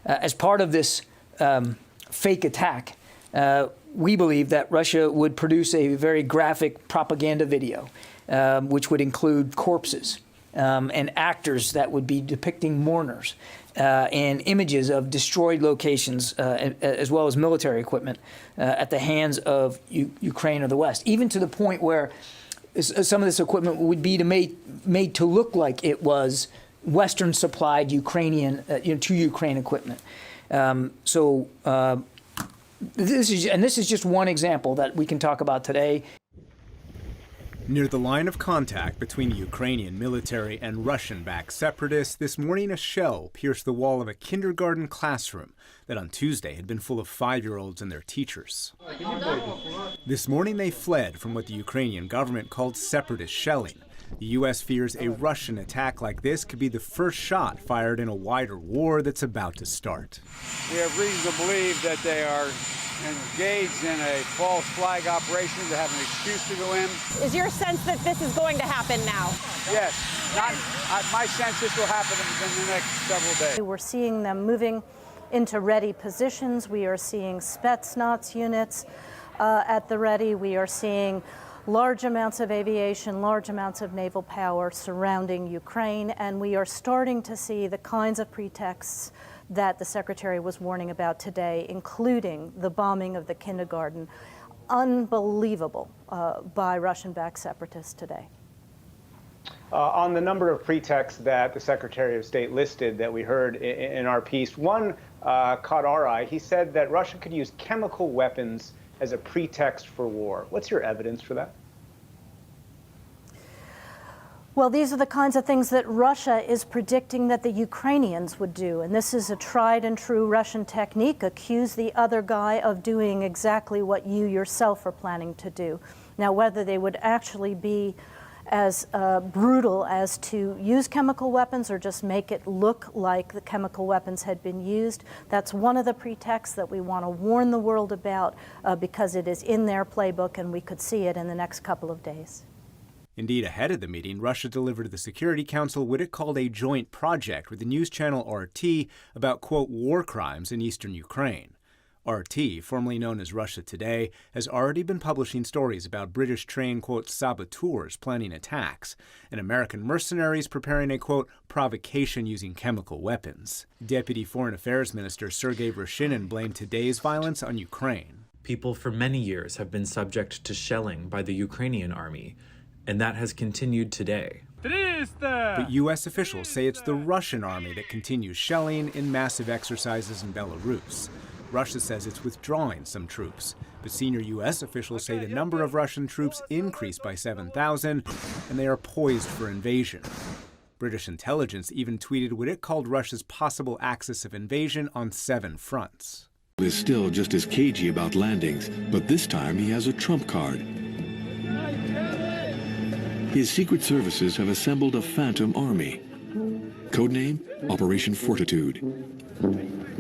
As part of this fake attack, we believe that Russia would produce a very graphic propaganda video, which would include corpses and actors that would be depicting mourners and images of destroyed locations, as well as military equipment at the hands of Ukraine or the West, even to the point where some of this equipment would be made to look like it was Western supplied Ukrainian to Ukraine equipment. This is just one example that we can talk about today. Near the line of contact between Ukrainian military and Russian-backed separatists, this morning a shell pierced the wall of a kindergarten classroom that on Tuesday had been full of 5-year-olds and their teachers. This morning they fled from what the Ukrainian government called separatist shelling. The U.S. fears a Russian attack like this could be the first shot fired in a wider war that's about to start. We have reason to believe that they are engaged in a false flag operation to have an excuse to go in. Is your sense that this is going to happen now? Yes. My sense this will happen in the next several days. We're seeing them moving into ready positions. We are seeing Spetsnaz units at the ready. We are seeing large amounts of aviation, large amounts of naval power surrounding Ukraine, and we are starting to see the kinds of pretexts that the Secretary was warning about today, including the bombing of the kindergarten, unbelievable by Russian-backed separatists today. On the number of pretexts that the Secretary of State listed that we heard in our piece, one caught our eye. He said that Russia could use chemical weapons as a pretext for war. What's your evidence for that? Well, these are the kinds of things that Russia is predicting that the Ukrainians would do. And this is a tried and true Russian technique: accuse the other guy of doing exactly what you yourself are planning to do. Now, whether they would actually be as brutal as to use chemical weapons or just make it look like the chemical weapons had been used, that's one of the pretexts that we want to warn the world about because it is in their playbook and we could see it in the next couple of days. Indeed, ahead of the meeting, Russia delivered to the Security Council what it called a joint project with the news channel RT about, quote, war crimes in eastern Ukraine. RT, formerly known as Russia Today, has already been publishing stories about British-trained, quote, saboteurs planning attacks, and American mercenaries preparing a, quote, provocation using chemical weapons. Deputy Foreign Affairs Minister Sergei Vershinin blamed today's violence on Ukraine. People for many years have been subject to shelling by the Ukrainian army, and that has continued today. But U.S. officials say it's the Russian army that continues shelling in massive exercises in Belarus. Russia says it's withdrawing some troops, but senior U.S. officials say the number of Russian troops increased by 7,000, and they are poised for invasion. British intelligence even tweeted what it called Russia's possible axis of invasion on 7 fronts. Is still just as cagey about landings, but this time he has a trump card. His secret services have assembled a phantom army. Codename, Operation Fortitude.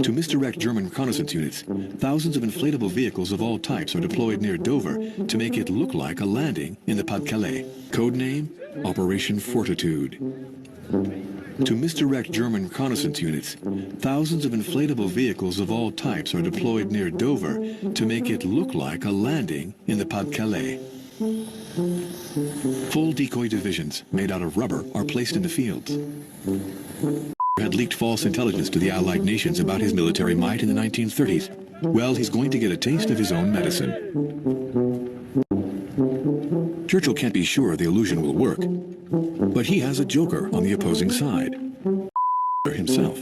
To misdirect German reconnaissance units, thousands of inflatable vehicles of all types are deployed near Dover to make it look like a landing in the Pas-de-Calais. Codename, Operation Fortitude. To misdirect German reconnaissance units, thousands of inflatable vehicles of all types are deployed near Dover to make it look like a landing in the Pas-de-Calais. Full decoy divisions made out of rubber are placed in the fields. Had leaked false intelligence to the Allied nations about his military might in the 1930s. Well, he's going to get a taste of his own medicine. Churchill can't be sure the illusion will work, but he has a joker on the opposing side. Himself.